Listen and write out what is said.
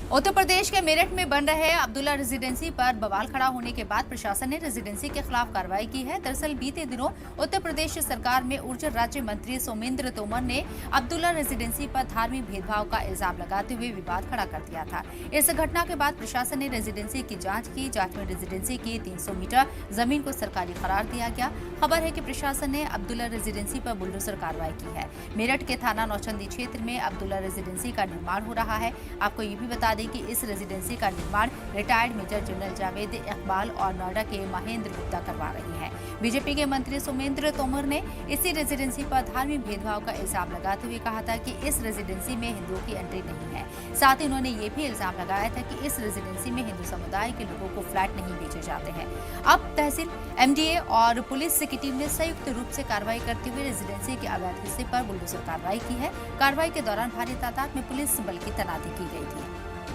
उत्तर प्रदेश के मेरठ में बन रहे अब्दुल्ला रेजिडेंसी पर बवाल खड़ा होने के बाद प्रशासन ने रेजिडेंसी के खिलाफ कार्रवाई की है। दरअसल बीते दिनों उत्तर प्रदेश सरकार में ऊर्जा राज्य मंत्री सोमेंद्र तोमर ने अब्दुल्ला रेजिडेंसी पर धार्मिक भेदभाव का इल्जाम लगाते हुए विवाद खड़ा कर दिया था। इस घटना के बाद प्रशासन ने रेजिडेंसी की जांच की। जांच में रेजिडेंसी की 300 मीटर जमीन को सरकारी करार दिया गया। खबर है कि प्रशासन ने अब्दुल्ला रेजिडेंसी पर बुलडोजर कार्रवाई की है। मेरठ के थाना नौचंदी क्षेत्र में अब्दुल्ला रेजिडेंसी का निर्माण हो रहा है। आपको ये भी बता दें कि इस रेजिडेंसी का निर्माण retired major general Javed Iqbal और नोएडा के महेंद्र गुप्ता करवा रही हैं। बीजेपी के मंत्री सोमेंद्र तोमर ने इसी रेजिडेंसी पर धार्मिक भेदभाव का इल्जाम लगाते हुए कहा था कि इस रेजिडेंसी में हिंदुओं की एंट्री नहीं है। साथ ही उन्होंने ये भी इल्जाम लगाया था कि इस रेजिडेंसी में हिंदू समुदाय के लोगों को फ्लैट नहीं बेचे जाते हैं। अब तहसील, एमडीए और पुलिस की टीम ने संयुक्त रूप से कार्रवाई करते हुए रेजिडेंसी के अवैध हिस्से पर बुलडोजर कार्रवाई की है। कार्रवाई के दौरान भारी तादाद में पुलिस बल की तैनाती की गई थी।